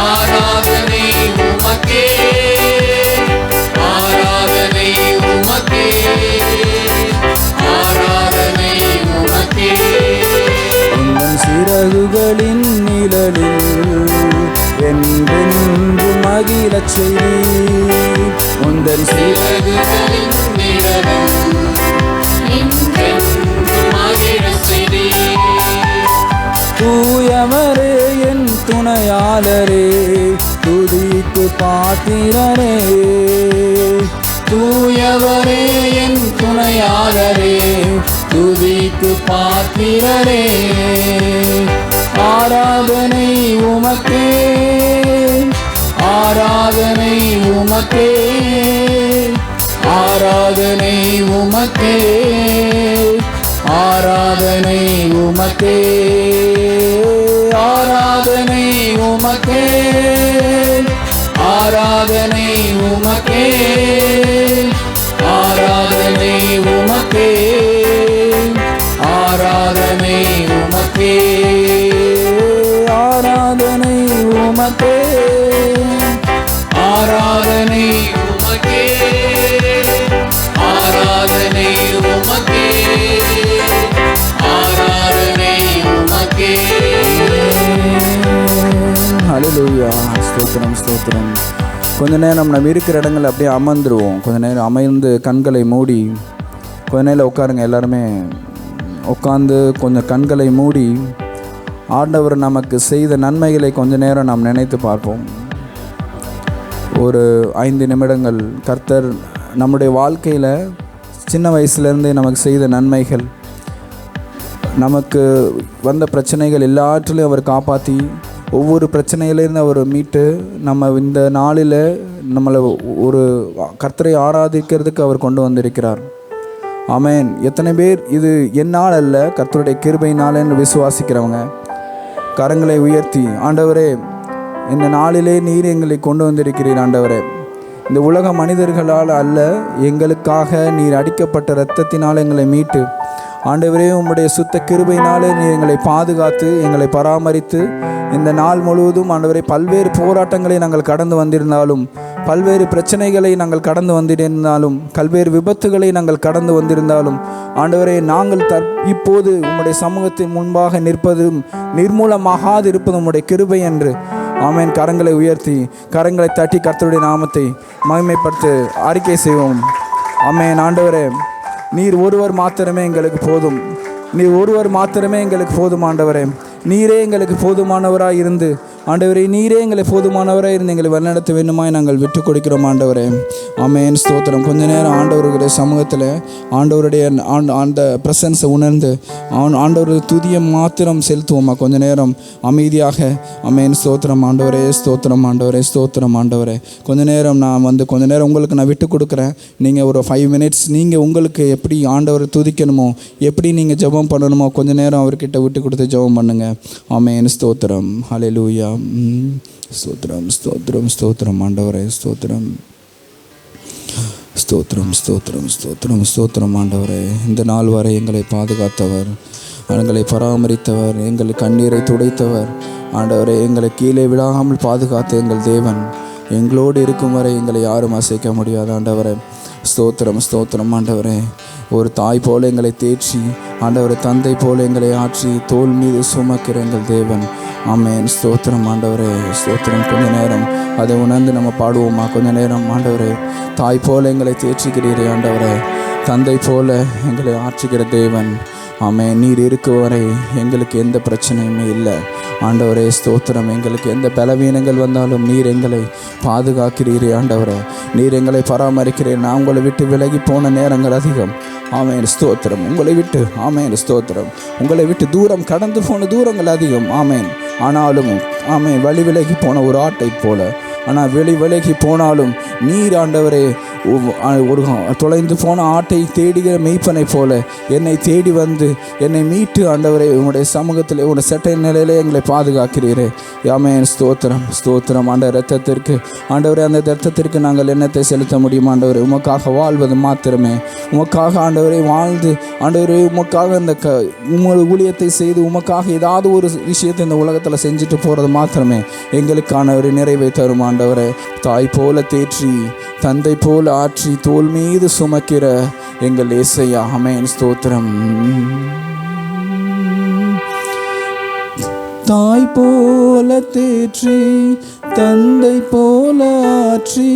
ஆராதனை உமக்கே, ஆராதனை உமக்கே, ஆராதனை உமக்கே. உந்தன் சிறகுகளின் நிழலில் என்றென்றும் மகிழச் செய்தீர். உந்தன் சிறகுகளின் நிழலில் என்றென்றும் மகிழச் செய்தீர். தூயவரே என் துணையாளரே, துதிக்கு பாத்திரரே. தூயவரே என் துணையாளரே, துதிக்கு பாத்திரரே. ஆராதனை உமக்கே, ஆராதனை உமக்கே, ஆராதனை உமக்கே, ஆராதனை உமக்கே, ஆராதனை உமக்கே, ஆராதனை உமக்கே, ஆராதனை உமக்கே, ஆராதனை உமக்கே, ஆராதனை உமக்கே, ஆராதனை உமக்கே, ஆராதனை உமக்கே, ஆராதனை உமக்கே. ஹல்லேலூயா. ஸ்தோத்திரம் ஸ்தோத்திரம். கொஞ்ச நேரம் நம்ம இருக்கிற இடங்கள் அப்படியே அமர்ந்துருவோம். கொஞ்ச நேரம் அமர்ந்து கண்களை மூடி கொஞ்ச நேரம் உட்காருங்க. எல்லாருமே உட்காந்து கொஞ்சம் கண்களை மூடி ஆண்டவர் நமக்கு செய்த நன்மைகளை கொஞ்ச நேரம் நாம் நினைத்து பார்ப்போம். ஒரு 5 நிமிடங்கள் கர்த்தர் நம்முடைய வாழ்க்கையில் சின்ன வயசுலேருந்தே நமக்கு செய்த நன்மைகள், நமக்கு வந்த பிரச்சனைகள் எல்லாற்றிலையும் அவர் காப்பாற்றி ஒவ்வொரு பிரச்சனையிலேருந்து அவர் மீட்டு நம்ம இந்த நாளில் நம்மளை ஒரு கர்த்தரை ஆராதிக்கிறதுக்கு அவர் கொண்டு வந்திருக்கிறார். ஆமென். எத்தனை பேர் இது என்னால் அல்ல கர்த்தருடைய கிருபையினால் என்று விசுவாசிக்கிறவங்க கரங்களை உயர்த்தி, ஆண்டவரே இந்த நாளிலே நீர் எங்களை கொண்டு வந்திருக்கிறீர். ஆண்டவரே, இந்த உலக மனிதர்களால் அல்ல, எங்களுக்காக நீர் அடிக்கப்பட்ட இரத்தத்தினால் எங்களை மீட்டு, ஆண்டவரே உம்முடைய சுத்த கிருபையினாலே நீர் எங்களை பாதுகாத்து எங்களை பராமரித்து இந்த நாள் முழுவதும் ஆண்டவரே பல்வேறு போராட்டங்களை நாங்கள் கடந்து வந்திருந்தாலும், பல்வேறு பிரச்சனைகளை நாங்கள் கடந்து வந்திருந்தாலும், பல்வேறு விபத்துகளை நாங்கள் கடந்து வந்திருந்தாலும், ஆண்டவரே நாங்கள் இப்போது உம்முடைய சமூகத்தின் முன்பாக நிற்பதும் நிர்மூலமாகாது இருப்பதும் உம்முடைய கிருபை என்று. ஆமென். கரங்களை உயர்த்தி கரங்களை தட்டி கர்த்தருடைய நாமத்தை மகிமைப்படுத்த அறிக்கை செய்வோம். ஆமென். ஆண்டவரே நீர் ஒருவர் மாத்திரமே எங்களுக்கு போதும், நீர் ஒருவர் மாத்திரமே எங்களுக்கு போதும். ஆண்டவரே நீரே எங்களுக்கு போதுமானவராக இருந்து, ஆண்டவரே நீரே எங்களை போதுமானவராக இருந்து எங்களை வழிநடத்த வேண்டுமாய் நாங்கள் விட்டு கொடுக்கிறோம். ஆண்டவரே ஆமென். ஸ்தோத்திரம். கொஞ்ச நேரம் ஆண்டவருடைய சமூகத்தில் ஆண்டவருடைய அந்த பிரசன்ஸை உணர்ந்து ஆண்டவர் துதியை மாத்திரம் செலுத்துவோமா? கொஞ்ச நேரம் அமைதியாக. ஆமென். ஸ்தோத்திரம் ஆண்டவரே, ஸ்தோத்திரம் ஆண்டவரே, ஸ்தோத்திரம் ஆண்டவரே. கொஞ்ச நேரம் நான் கொஞ்ச நேரம் உங்களுக்கு நான் விட்டு கொடுக்குறேன். நீங்கள் ஒரு 5 மினிட்ஸ் நீங்கள் உங்களுக்கு எப்படி ஆண்டவரை துதிக்கணுமோ, எப்படி நீங்கள் ஜெபம் பண்ணணுமோ கொஞ்ச நேரம் அவர்கிட்ட விட்டு கொடுத்து ஜெபம் பண்ணுங்கள். ஆமென். ஸ்தோத்திரம். ஹல்லேலூயா. ஸ்தோத்திரம் ஸ்தோத்திரம் ஸ்தோத்திரம் ஆண்டவரே, ஸ்தோத்திரம் ஸ்தோத்திரம் ஸ்தோத்திரம் ஸ்தோத்திரம் ஸ்தோத்திரம் ஆண்டவரே. இந்த நாள் வரை எங்களை பாதுகாத்தவர், எங்களை பராமரித்தவர், எங்கள் கண்ணீரை துடைத்தவர், ஆண்டவரே எங்களை கீழே விழாமல் பாதுகாத்த எங்கள் தேவன் எங்களோடு இருக்கும் வரை எங்களை யாரும் அசைக்க முடியாது. ஆண்டவரே ஸ்தோத்திரம் ஸ்தோத்திரம் ஆண்டவரே. ஒரு தாய் போல எங்களை தேற்றி, ஆண்டவரே தந்தை போல எங்களை ஆற்றி தோல் மீது சுமக்கிற எங்கள் தேவன். ஆமென். ஸ்தோத்திரம் ஆண்டவரே, ஸ்தோத்திரம். கொஞ்ச நேரம் அதை உணர்ந்து நம்ம பாடுவோமா? கொஞ்ச நேரம் ஆண்டவரே தாய் போல எங்களை தேற்றுகிறீரே, ஆண்டவரே தந்தை போல எங்களை ஆற்றுகிற தேவன். ஆமென். நீர் இருக்கும் வரை எங்களுக்கு எந்த பிரச்சனையுமே இல்லை. ஆண்டவரே ஸ்தோத்திரம். எங்களுக்கு எந்த பலவீனங்கள் வந்தாலும் நீர் எங்களை பாதுகாக்கிறீரே. ஆண்டவரே நீர் எங்களை பராமரிக்கிறீர். நான் உங்களை விட்டு விலகி போன நேரங்கள் அதிகம். ஆமென். ஸ்தோத்திரம். உங்களை விட்டு ஆமென். ஸ்தோத்திரம். உங்களை விட்டு தூரம் கடந்து போன தூரங்கள் அதிகம். ஆமென். ஆனாலும் ஆமென் வழி விலகி போன ஒரு ஆட்டை போல, ஆனால் விலகி போனாலும் நீர் ஆண்டவரே ஒரு தொலைந்து போன ஆட்டை தேடுகிற மெய்ப்பனை போல என்னை தேடி வந்து என்னை மீட்டு ஆண்டவரே உங்களுடைய சமூகத்தில் ஒரு செட்டை நிலையிலே எங்களை பாதுகாக்கிறீரே. ஆமென். ஸ்தோத்திரம் ஸ்தோத்திரம். ஆண்டவர் இரத்தத்திற்கு ஆண்டவரே அந்த இரத்தத்திற்கு நாங்கள் எண்ணத்தை செலுத்த முடியும். ஆண்டவரே உமக்காக வாழ்வது மாத்திரமே, உமக்காக ஆண்டவரை வாழ்ந்து ஆண்டவரே உமக்காக இந்த ஊழியத்தை செய்து உமக்காக ஏதாவது ஒரு விஷயத்தை இந்த உலகத்தில் செஞ்சுட்டு போகிறது மாத்திரமே எங்களுக்கான ஒரு நிறைவை தரும். ஆண்டவரே தாய் போல தேற்றி தந்தை போல ஆற்றி தோல் மீது சுமக்கிற எங்கள் இயேசையா. ஆமென். ஸ்தோத்திரம். தாய் போல தேற்றி தந்தை போல ஆற்றி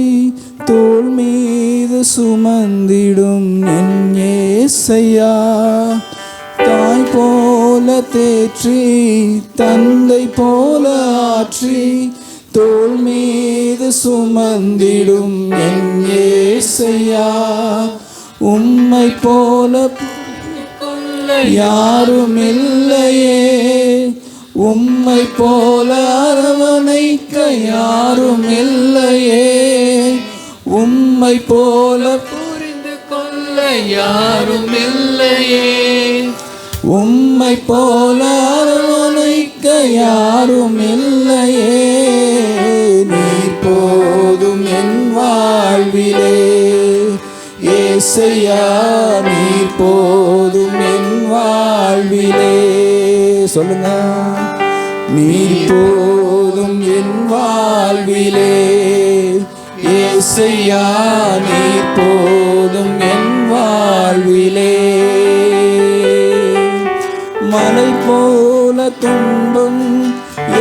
தோள் மீது சுமந்திடும் என் ஏசையா, தாய் போல தேற்றி தந்தை போல ஆற்றி தோள் மீது சுமந்திடும் என் ஏசையா, உம்மை போல யாரும் இல்லையே, உம்மை போல அரவணைக்க யாரும் இல்லையே, உம்மை போல புரிந்து கொள்ள யாரும் இல்லையே, உம்மை போல அரவணைக்க யாரும் இல்லையே, நீர் போதும் என் வாழ்விலே ஏசையா, நீர் போதும் என் வாழ்விலே. சொல்லுங்க, நீர் போதும் என் வாழ்விலே ஏசையா, நீர் போதும் என் வாழ்விலே. மலை போல துன்பம்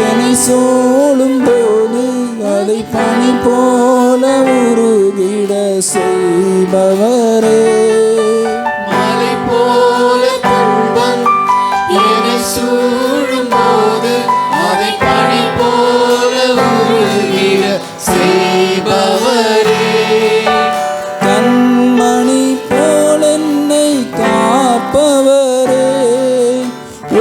என்னை சூழும் போது அதை பனி போல உருகிட செய்பவரே, மலை போல துன்பம் என்னை சூழும் போது அதை பனி போல உருகிட செய்பவரே, கண்மணி போல என்னை காப்பவரே,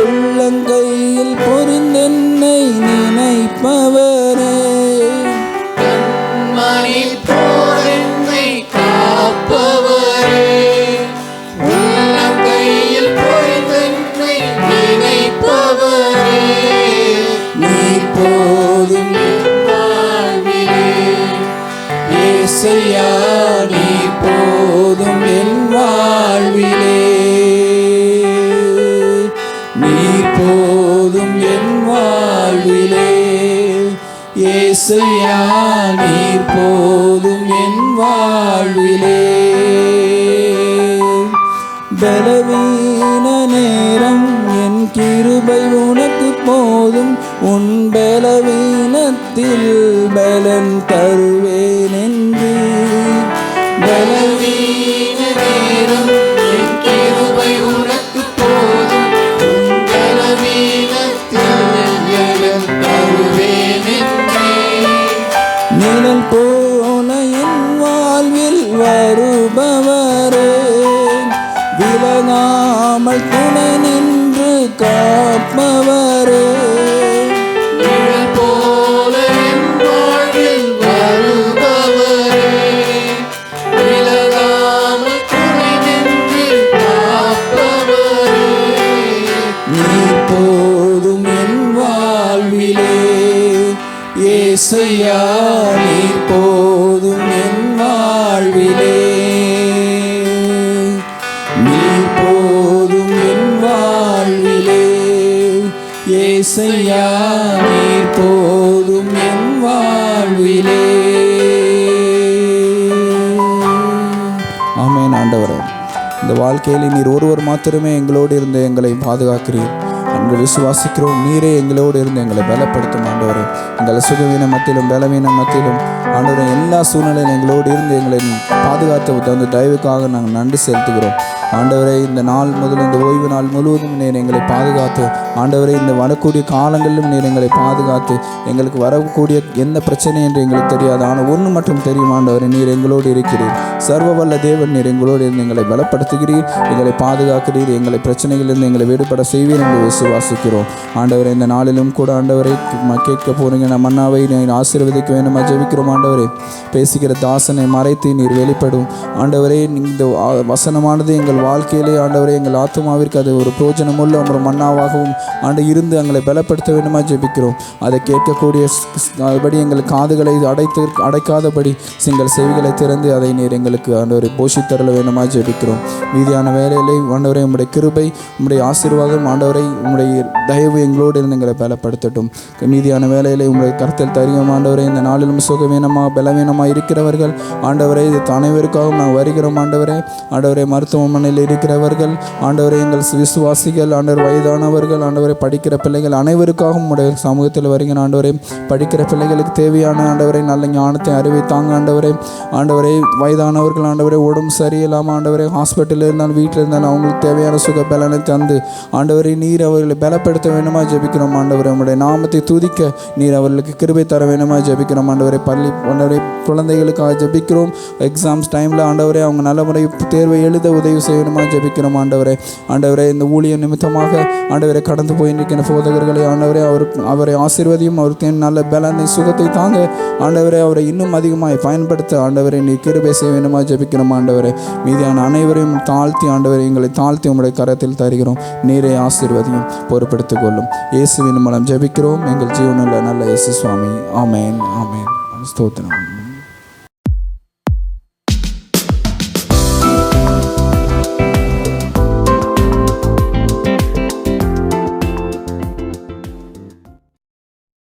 உள்ளங்கையில் பொறிந்தென்னை நினைப்பவரே, கண்மணி போல என்னை காப்பவரே, உள்ளங்கையில் பொறிந்தென்னை நினைப்பவரே, நீர் போதும் வாழ்விலே ஏசையா, நீர் போதும் என் வாழ்விலே, நீர் போதும் என் வாழ்விலே ஏசையா, நீர் போதும் என் வாழ்விலே. பலவீன நேரம் என் கிருபை உனக்கு போதும், உன் பலவீனத்தில் பலன் தருவேன் என்று. பலவீன நேரம் என் கிருபை உனக்கு போதும், உன் பலவீனத்தில் பலன் தருவேன் என்றே. நிழல் போல என் வாழ்வில் வருபவரே, விலகாமல் துணை நின்று காப்பவரே, நிழல் போல என் வாழ்வில் வருபவரே, விலகாமல் துணை நின்று காப்பவரே, நீர் போதும் என் வாழ்விலே ஏசையா, நீர் போதும் என் வாழ்விலே, நீர் போதும் என் வாழ்விலே ஏசையா, நீர் போதும் என் வாழ்விலே. ஆமென். ஆண்டவரே, இந்த வாழ்க்கையில் நீர் ஒருவர் மாத்திரமே எங்களோடு இருந்து எங்களை பாதுகாக்கிறீர் என்று விசுவாசிக்கிறோம். நீரே எங்களோடு இருந்து எங்களை பலப்படுத்தும் ஆண்டவரே. எங்களை சுகவீன மத்தியிலும் பலவீன மத்தியிலும் ஆண்டவரே எல்லா சூழ்நிலையிலும் எங்களோடு இருந்து எங்களை பாதுகாத்து தந்த தயவுக்காக நாங்கள் நன்றி செலுத்துகிறோம் ஆண்டவரே. இந்த நாள் முதல் இந்த ஓய்வு நாள் முழுவதும் நீர் எங்களை பாதுகாத்து ஆண்டவரே, இந்த வரக்கூடிய காலங்களிலும் நீர் எங்களை பாதுகாத்து எங்களுக்கு வரக்கூடிய எந்த பிரச்சனை என்று எங்களுக்கு தெரியாது, ஆனால் ஒன்று மட்டும் தெரியும் ஆண்டவரே, நீர் எங்களோடு இருக்கிறீர். சர்வ வல்ல தேவன் நீர் எங்களோடு இருந்து எங்களை பலப்படுத்துகிறீர், எங்களை பாதுகாக்கிறீர், எங்களை பிரச்சனைகளிலிருந்து எங்களை விடுபட செய்வீர் என்று விசுவாசிக்கிறோம் ஆண்டவரே. இந்த நாளிலும் கூட ஆண்டவரை கேட்க போறீங்க, நம் மன்னாவை நீர் ஆசீர்வதிக்க வேண்டுமா ஜெபிக்கிறோம் ஆண்டவரே. பேசுகிற தாசனை மறைத்து நீர் வெளிப்படும் ஆண்டவரே. இந்த வசனமானது எங்கள் வாழ்க்கையிலே ஆண்டவரே, எங்கள் ஆத்மாவிற்கு அது ஒரு பிரோஜனமுள்ள ஒரு மன்னாவாகவும் இருந்து எங்களை பலப்படுத்த வேண்டுமா ஜெபிக்கிறோம். அதை கேட்கக்கூடிய அதுபடி எங்கள் காதுகளை அடைக்காதபடி எங்கள் செவிகளை திறந்து அதை நீர் எங்களுக்கு ஆண்டவரை போஷித்தரல வேண்டுமா ஜெபிக்கிறோம். மீதியான வேலையிலே ஆண்டவரை உம்முடைய கிருபை உம்முடைய ஆசீர்வாதம் ஆண்டவரை உம்முடைய தயவு எங்களோடு இருந்து எங்களை பலப்படுத்தட்டும். மீதியான வேலையிலே உம்முடைய கருத்தில் தருகிறோம் ஆண்டவரை. இந்த நாளிலும் சுகவீனமாக பலவீனமாக இருக்கிறவர்கள் ஆண்டவரை இது அனைவருக்காகவும் நாங்கள் வருகிறோம் ஆண்டவரே. ஆண்டவரை மருத்துவமனை வேதனையில் இருக்கிறவர்கள் ஆண்டவரை, எங்கள் விசுவாசிகள் ஆண்டவர், வயதானவர்கள் ஆண்டவரை, படிக்கிற பிள்ளைகள் அனைவருக்காகவும் உடைய சமூகத்தில் வருகிற ஆண்டவரை, படிக்கிற பிள்ளைகளுக்கு தேவையான ஆண்டவரை நல்ல ஞானத்தை அறிவித்தாங்க ஆண்டவரை. ஆண்டவரை, வயதானவர்கள் ஆண்டவரை, உடம்பு சரியில்லாமல் ஆண்டவரை ஹாஸ்பிட்டலில் இருந்தாலும் வீட்டில் இருந்தாலும் அவங்களுக்கு தேவையான சுக பலனை தந்து ஆண்டவரை நீர் அவர்களை பலப்படுத்த வேண்டுமா ஜெபிக்கிறோம் ஆண்டவரை. உங்களுடைய நாமத்தை துதிக்க நீர் அவர்களுக்கு கிருபை தர வேண்டுமா ஜெபிக்கிறோம் ஆண்டவரை. பள்ளி ஆண்டவரை குழந்தைகளுக்காக ஜெபிக்கிறோம். எக்ஸாம்ஸ் டைமில் ஆண்டவரை அவங்க நல்ல முறை தேர்வை எழுத உதவி செய்யணுமா ஜெபிக்கிறோம் ஆண்டவரை. ஆண்டவரை, இந்த ஊழிய நிமித்தமாக ஆண்டவரை கடந்து போய் நிற்கிற போதகர்களை ஆண்டவரை அவரை ஆசீர்வதியும், அவருக்கு நல்ல பலனை சுகத்தை தாங்க ஆண்டவரை, அவரை இன்னும் அதிகமாக பயன்படுத்த ஆண்டவரை நீ கிருபை செய்ய வேண்டுமா ஜெபிக்கிறோம் ஆண்டவரை. மீதியான அனைவரையும் தாழ்த்தி ஆண்டவரை, எங்களை தாழ்த்தி உங்களுடைய கரத்தில் தருகிறோம். நீரை ஆசீர்வதியும், பொறுப்படுத்திக் கொள்ளும். இயேசுவின் மூலம் ஜெபிக்கிறோம் எங்கள் ஜீவனுள்ள நல்ல இயேசு சுவாமி. ஆமேன், ஆமேன். ஸ்தோத்திரம்.